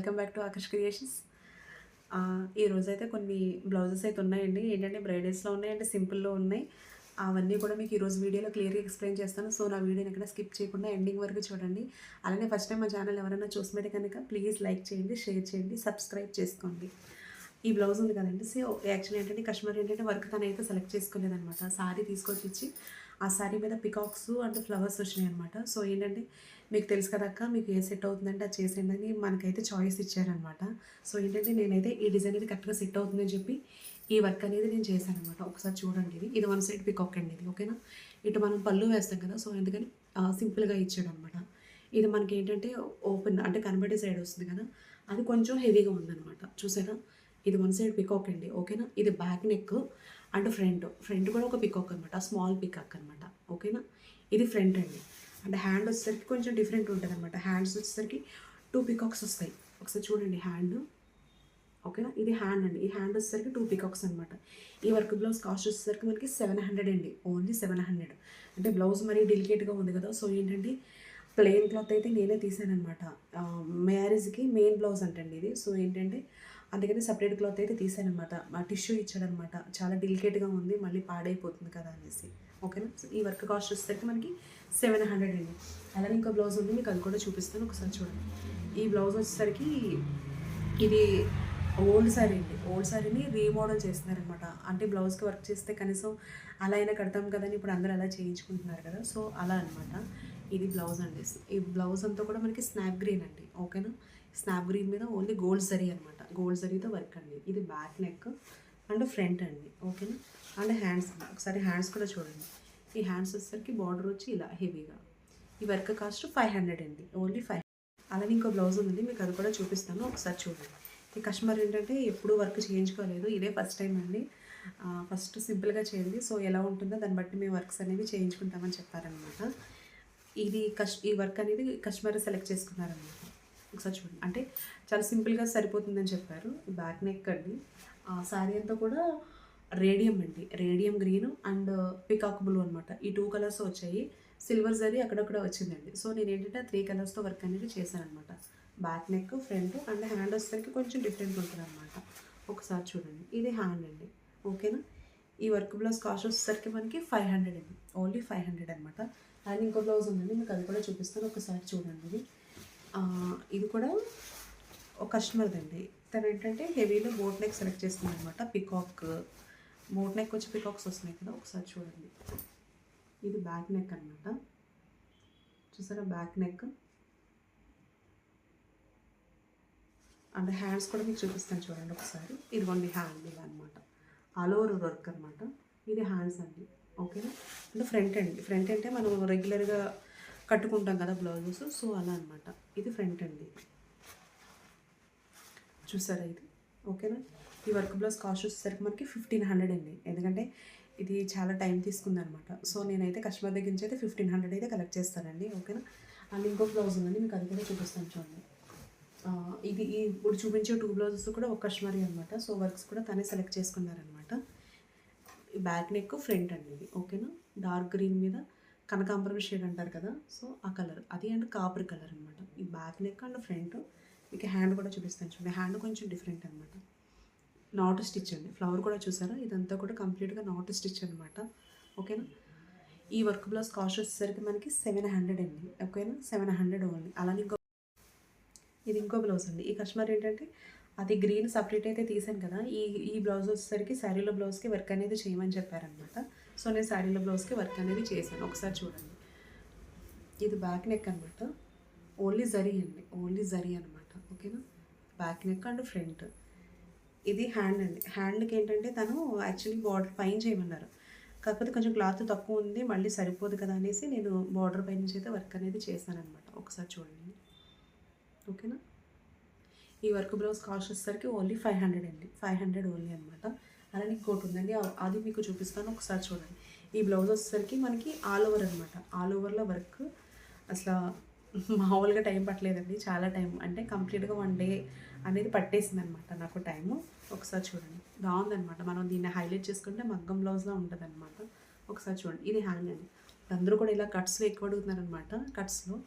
Welcome back to Akarsh creations. ఈరోజైతే కొన్ని blouses అయితే ఉన్నాయండి. ఏంటంటే బ్రైడల్స్లో ఉన్నాయి అంటే సింపుల్లో ఉన్నాయి. అవన్నీ కూడా మీకు ఈరోజు వీడియోలో క్లియర్గా ఎక్స్ప్లెయిన్ చేస్తాను. సో నా వీడియోని ఎక్కడ స్కిప్ చేయకుండా ఎండింగ్ వరకు చూడండి. అలానే ఫస్ట్ టైం మా ఛానల్ ఎవరైనా చూసినట్టే కనుక ప్లీజ్ లైక్ చేయండి, షేర్ చేయండి, సబ్స్క్రైబ్ చేసుకోండి. ఈ బ్లౌజ్ ఉంది కదండి. సో యాక్చువల్లీ ఏంటంటే కస్టమర్ ఏంటంటే వర్క్ తనైతే సెలెక్ట్ చేసుకోలేదనమాట. సారీ తీసుకొచ్చి ఇచ్చి ఆ సారీ మీద పికాక్స్ అండ్ ఫ్లవర్స్ వచ్చినాయి అనమాట. సో ఏంటంటే మీకు తెలుసు కదా అక్క, మీకు ఏ సెట్ అవుతుందంటే అది చేసేయండి అని మనకైతే చాయిస్ ఇచ్చారనమాట. సో ఏంటంటే నేనైతే ఈ డిజైన్ అనేది కరెక్ట్గా సెట్ అవుతుందని చెప్పి ఈ వర్క్ అనేది నేను చేశాను అనమాట. ఒకసారి చూడండి, ఇది వన్ సైడ్ పికాక్ అండి ఇది, ఓకేనా. ఇటు మనం పళ్ళు వేస్తాం కదా, సో ఎందుకని సింపుల్గా ఇచ్చాడు అనమాట. ఇది మనకి ఏంటంటే ఓపెన్ అంటే కనబడే సైడ్ వస్తుంది కదా, అది కొంచెం హెవీగా ఉందన్నమాట. చూసారా, ఇది వన్ సైడ్ పికాక్ అండి, ఓకేనా. ఇది బ్యాక్ నెక్ అండ్ ఫ్రంట్ కూడా ఒక పికాక్ అనమాట, స్మాల్ పికాక్ అనమాట, ఓకేనా. ఇది ఫ్రంట్ అండి. అంటే హ్యాండ్ వచ్చేసరికి కొంచెం డిఫరెంట్ ఉంటుంది అనమాట. హ్యాండ్స్ వచ్చేసరికి 2 పికాక్స్ వస్తాయి. ఒకసారి చూడండి హ్యాండ్, ఓకేనా. ఇది హ్యాండ్ అండి. ఈ హ్యాండ్ వచ్చేసరికి 2 పికాక్స్ అనమాట. ఈ వర్క్ బ్లౌజ్ కాస్ట్ వచ్చేసరికి మనకి 700 అండి, ఓన్లీ 700. అంటే బ్లౌజ్ మరీ డెలికేట్గా ఉంది కదా, సో ఏంటంటే ప్లెయిన్ క్లాత్ అయితే నేనే తీసాను అనమాట. మ్యారేజ్కి మెయిన్ బ్లౌజ్ అంటండి ఇది. సో ఏంటంటే అందుకని సపరేట్ క్లాత్ అయితే తీసానమాట. టిష్యూ ఇచ్చాడనమాట. చాలా డెలికేట్గా ఉంది, మళ్ళీ పాడైపోతుంది కదా అనేసి, ఓకేనా. సో ఈ వర్క్ కాస్ట్ వచ్చేసరికి మనకి 700 అండి. అలానే ఇంకో బ్లౌజ్ ఉంది, మీకు అది కూడా చూపిస్తాను, ఒకసారి చూడండి. ఈ బ్లౌజ్ వచ్చేసరికి ఇది ఓల్డ్ శారీ అండి. ఓల్డ్ శారీని రీమోడల్ చేస్తున్నారనమాట. అంటే బ్లౌజ్కి వర్క్ చేస్తే కనీసం అలా అయినా కడతాం కదని ఇప్పుడు అందరూ అలా చేయించుకుంటున్నారు కదా, సో అలా అనమాట. ఇది బ్లౌజ్ అండి. ఈ బ్లౌజ్ అంతా కూడా మనకి స్నాప్ గ్రీన్ అండి, ఓకేనా. స్నాప్ గ్రీన్ మీద ఓన్లీ గోల్డ్ జరీ అనమాట. గోల్డ్ జరీతో వర్క్ అండి. ఇది బ్యాక్ నెక్ అండ్ ఫ్రంట్ అండి, ఓకేనా. అండ్ హ్యాండ్స్, ఒకసారి హ్యాండ్స్ కూడా చూడండి. ఈ హ్యాండ్స్ వచ్చేసరికి బార్డర్ వచ్చి ఇలా హెవీగా. ఈ వర్క్ కాస్ట్ 500 అండి, ఓన్లీ 500. అలానే ఇంకో బ్లౌజ్ ఉంది, మీకు అది కూడా చూపిస్తాను, ఒకసారి చూడండి. ఈ కస్టమర్ ఏంటంటే ఎప్పుడు వర్క్ చేయించుకోలేదు, ఇదే ఫస్ట్ టైం అండి. ఫస్ట్ సింపుల్గా చేయండి, సో ఎలా ఉంటుందో దాన్ని బట్టి మేము వర్క్స్ అనేవి చేయించుకుంటామని చెప్పారనమాట. ఈ వర్క్ అనేది కస్టమర్ సెలెక్ట్ చేసుకున్నారనమాట. ఒకసారి చూడండి, అంటే చాలా సింపుల్గా సరిపోతుందని చెప్పారు. బ్యాక్ నెక్ అండి. శారీ అంతా కూడా రేడియం అండి, radium green and peacock blue అనమాట. ఈ 2 కలర్స్ వచ్చాయి. సిల్వర్ జరీ అక్కడక్కడ వచ్చిందండి. సో నేను ఏంటంటే 3 కలర్స్తో వర్క్ అనేది చేశాను అనమాట. Back neck, front and hand వచ్చేసరికి కొంచెం డిఫరెంట్ ఉంటుంది అనమాట. ఒకసారి చూడండి, ఇది హ్యాండ్ అండి, ఓకేనా. ఈ వర్క్ బ్లౌజ్ కాస్ట్ వచ్చేసరికి మనకి 500 అండి, ఓన్లీ 500 అనమాట. అండ్ ఇంకో బ్లౌజ్ ఉందండి, మీకు అది కూడా చూపిస్తాను, ఒకసారి చూడండి. ఇది కూడా ఒక కస్టమర్దండి. తను ఏంటంటే హెవీలో బోట్ నెక్ సెలెక్ట్ చేసుకుంది అనమాట. పికాక్ బోట్ నెక్ వచ్చి పికాక్స్ వస్తున్నాయి కదా, ఒకసారి చూడండి. ఇది బ్యాక్ నెక్ అనమాట. చూసారా, బ్యాక్ నెక్ అండ్ హ్యాండ్స్ కూడా మీకు చూపిస్తాను చూడండి ఒకసారి. ఇదిగోండి హ్యాండ్ ఇలా అనమాట, ఆల్ ఓవర్ వర్క్ అనమాట. ఇది హ్యాండ్స్ అండి, ఓకేనా. అంటే ఫ్రంట్ అండి. ఫ్రంట్ అంటే మనం రెగ్యులర్గా కట్టుకుంటాం కదా బ్లౌజెస్, సో అలా అనమాట. ఇది ఫ్రంట్ అండి, చూసారా ఇది, ఓకేనా. ఈ వర్క్ బ్లౌజ్ కాస్ట్ వచ్చేసరికి మనకి 1500 అండి. ఎందుకంటే ఇది చాలా టైం తీసుకుందనమాట. సో నేనైతే కస్టమర్ దగ్గర నుంచి అయితే 1500 అయితే కలెక్ట్ చేస్తానండి, ఓకేనా. అండ్ ఇంకో బ్లౌజ్ ఉందండి, మీకు అది కూడా చూపిస్తాను చూడండి. ఇది ఇప్పుడు చూపించే 2 బ్లౌజెస్ కూడా ఒక కస్టమర్ అనమాట. సో వర్క్స్ కూడా తనే సెలెక్ట్ చేసుకున్నారనమాట. బ్యాక్ నెక్, ఫ్రంట్ అండి ఇది, ఓకేనా. డార్క్ గ్రీన్ మీద కనకాంబరం షేడ్ అంటారు కదా, సో ఆ కలర్ అది అండ్ కాపర్ కలర్ అనమాట. ఈ బ్యాక్ నెక్ అండ్ ఫ్రంట్. మీకు హ్యాండ్ కూడా చూపిస్తాను చూడండి. హ్యాండ్ కొంచెం డిఫరెంట్ అనమాట. నాట్ స్టిచ్ అండి. ఫ్లవర్ కూడా చూసారా, ఇదంతా కూడా కంప్లీట్గా నాట్ స్టిచ్ అనమాట, ఓకేనా. ఈ వర్క్ బ్లౌజ్ కాస్ట్ వచ్చేసరికి మనకి 700 అండి, ఓకేనా. 700 ఓన్లీ. అలానే ఇది ఇంకో బ్లౌజ్ అండి. ఈ కస్టమర్ ఏంటంటే అది గ్రీన్ సపరేట్ అయితే తీసాను కదా, ఈ బ్లౌజ్ వచ్చేసరికి శారీలో బ్లౌజ్కి వర్క్ అనేది చేయమని చెప్పారనమాట. సో నేను శారీలో బ్లౌజ్కి వర్క్ అనేది చేశాను, ఒకసారి చూడండి. ఇది బ్యాక్ నెక్ అనమాట. ఓన్లీ జరీ అండి, ఓన్లీ జరీ అనమాట, ఓకేనా. Back neck and front. ఇది హ్యాండ్ అండి. హ్యాండ్కి ఏంటంటే తను యాక్చువల్లీ బార్డర్ పైన చేయమన్నారు, కాకపోతే కొంచెం క్లాత్ తక్కువ ఉంది, మళ్ళీ సరిపోదు కదా అనేసి నేను బార్డర్ పై నుంచి అయితే వర్క్ అనేది చేశాను అనమాట. ఒకసారి చూడండి, ఓకేనా. ఈ వర్క్ బ్లౌజ్ కాస్ట్ వచ్చేసరికి ఓన్లీ 500 అండి, 500 ఓన్లీ అనమాట. అలానే ఇంకోటి ఉందండి, అది మీకు చూపిస్తాను, ఒకసారి చూడండి. ఈ బ్లౌజ్ వచ్చేసరికి మనకి ఆల్ ఓవర్ అనమాట. ఆల్ ఓవర్లో వర్క్ అసలు మామూలుగా టైం పట్టలేదండి, చాలా టైం, అంటే కంప్లీట్గా 1 డే అనేది పట్టేసింది అనమాట నాకు టైము. ఒకసారి చూడండి, బాగుందనమాట. మనం దీన్ని హైలైట్ చేసుకుంటే మగ్గం బ్లౌజ్లో ఉంటుంది అనమాట. ఒకసారి చూడండి, ఇది హ్యాండ్ అండి. అందరూ కూడా ఇలా కట్స్లో ఎక్కువ అడుగుతున్నారనమాట. కట్స్లో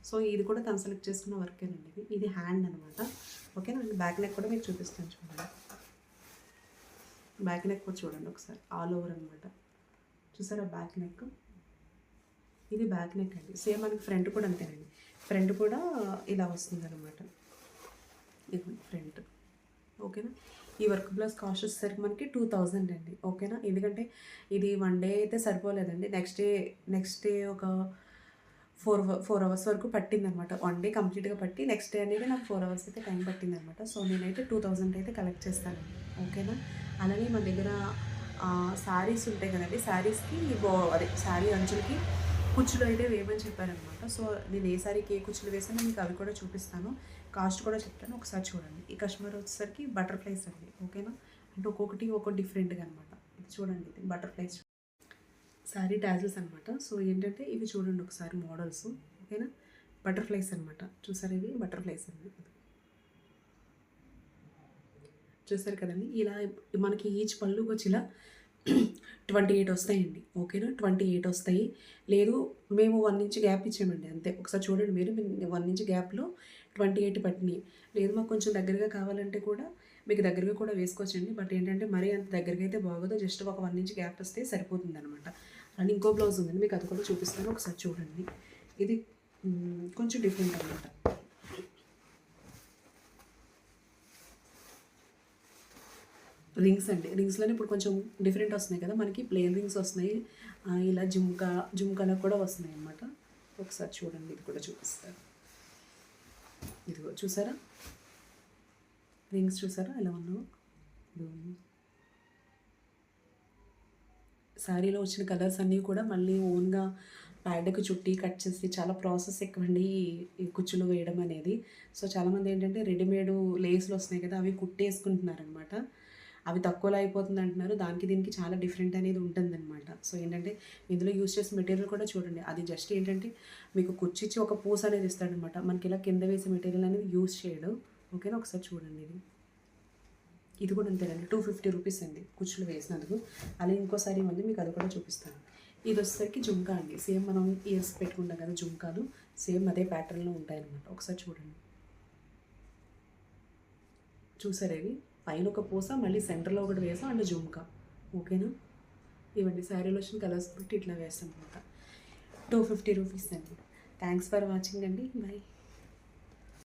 సో ఇది కూడా తను సెలెక్ట్ చేసుకున్న వర్కేనండి. ఇది హ్యాండ్ అనమాట. ఓకేనా అండి. బ్యాక్ నెక్ కూడా మీకు చూపిస్తాను చూడండి. బ్యాక్ నెక్ కూడా చూడండి ఒకసారి, ఆల్ ఓవర్ అనమాట. చూసారా బ్యాక్ నెక్, ఇది బ్యాక్ నెక్ అండి. సేమ్ మనకి ఫ్రంట్ కూడా అంతేనండి. ఫ్రంట్ కూడా ఇలా వస్తుంది అనమాట. ఇది ఫ్రంట్. ఓకేనా. ఈ వర్క్ బ్లౌజ్ కాస్ట్ వచ్చేసరికి మనకి 2000 అండి. ఓకేనా. ఎందుకంటే ఇది 1 డే అయితే సరిపోలేదండి. నెక్స్ట్ డే ఒక 4 అవర్స్ వరకు పట్టిందనమాట. 1 డే కంప్లీట్గా పట్టి నెక్స్ట్ డే అనేది నాకు 4 అవర్స్ అయితే టైం పట్టిందనమాట. సో నేనైతే 2000 అయితే కలెక్ట్ చేస్తానండి. ఓకేనా. అలానే మన దగ్గర శారీస్ ఉంటాయి కదండి. శారీస్కి అదే శారీ అంచులకి కుచ్చులు అయితే వేయమని చెప్పారనమాట. సో నేను ఏ శారీకి ఏ కుచ్చులు వేసానో మీకు అవి కూడా చూపిస్తాను, కాస్ట్ కూడా చెప్తాను, ఒకసారి చూడండి. ఈ కస్టమర్ వచ్చేసరికి బటర్ఫ్లైస్ అండి. ఓకేనా. అంటే ఒక్కొక్కటి ఒక్కొక్క డిఫరెంట్గా అనమాట. ఇది చూడండి, ఇది బటర్ఫ్లైస్ శారీ టాజిల్స్ అనమాట. సో ఏంటంటే ఇవి చూడండి ఒకసారి మోడల్స్. ఓకేనా. బటర్ఫ్లైస్ అనమాట. చూసారు, ఇవి బటర్ఫ్లైస్ అండి. చూసారు కదండి. ఇలా మనకి ఈచ్ పళ్ళుకి వచ్చి ఇలా 28 వస్తాయండి. ఓకేనా. 28 వస్తాయి. లేదు మేము 1 ఇంచ్ గ్యాప్ ఇచ్చామండి అంతే. ఒకసారి చూడండి మీరు, 1 ఇంచ్ గ్యాప్లో 28 పట్టినాయి. లేదు మాకు కొంచెం దగ్గరగా కావాలంటే కూడా మీకు దగ్గరగా కూడా వేసుకోవచ్చండి. బట్ ఏంటంటే మరీ అంత దగ్గరగా అయితే బాగోదు. జస్ట్ ఒక 1 ఇంచ్ గ్యాప్ వస్తే సరిపోతుంది అనమాట. అండ్ ఇంకో బ్లౌజ్ ఉందండి, మీకు అది కూడా చూపిస్తాను, ఒకసారి చూడండి. ఇది కొంచెం డిఫరెంట్ అనమాట. రింగ్స్ అండి. రింగ్స్లోనే ఇప్పుడు కొంచెం డిఫరెంట్ వస్తున్నాయి కదా మనకి. ప్లెయిన్ రింగ్స్ వస్తున్నాయి, ఇలా జుమ్కాలో కూడా వస్తున్నాయి అన్నమాట. ఒకసారి చూడండి, ఇది కూడా చూపిస్తారు. ఇదిగో చూసారా రింగ్స్, చూసారా ఎలా ఉన్నావు. శారీలో వచ్చిన కలర్స్ అన్నీ కూడా మళ్ళీ ఓన్గా ప్యాడ్కి చుట్టి కట్ చేసి చాలా ప్రాసెస్ ఎక్కువండి ఈ కుచ్చులు వేయడం అనేది. సో చాలామంది ఏంటంటే రెడీమేడ్ లేస్లు వస్తున్నాయి కదా, అవి కుట్టేసుకుంటున్నారనమాట. అవి తక్కువలో అయిపోతుంది అంటున్నారు. దానికి దీనికి చాలా డిఫరెంట్ అనేది ఉంటుందన్నమాట. సో ఏంటంటే ఇందులో యూజ్ చేసే మెటీరియల్ కూడా చూడండి. అది జస్ట్ ఏంటంటే మీకు కుచ్చిచ్చి ఒక పూస అనేది ఇస్తాడనమాట. మనకి ఇలా కింద వేసే మెటీరియల్ అనేది యూజ్ చేయడు. ఓకేనా. ఒకసారి చూడండి, ఇది కూడా అంతేనండి. 250 రూపీస్ అండి కుచ్చులు వేసినందుకు. అలాగే ఇంకోసారి ఉంది, మీకు అది కూడా చూపిస్తాను. ఇది వచ్చేసరికి జుంకా అండి. సేమ్ మనం ఇయర్స్ పెట్టుకుంటాం కదా జుంకాలు, సేమ్ అదే ప్యాటర్న్లో ఉంటాయన్నమాట. ఒకసారి చూడండి. చూసారు, ఇవి పైన ఒక పూస, మళ్ళీ సెంటర్లో ఒకటి వేసాం, అండ్ జుంకా. ఓకేనా. ఇవన్నీ శారీలో వచ్చిన కలర్స్ బట్టి ఇట్లా వేస్తాం అనమాట. 250 రూపీస్ అండి. థ్యాంక్స్ ఫర్ వాచింగ్ అండి. బాయ్.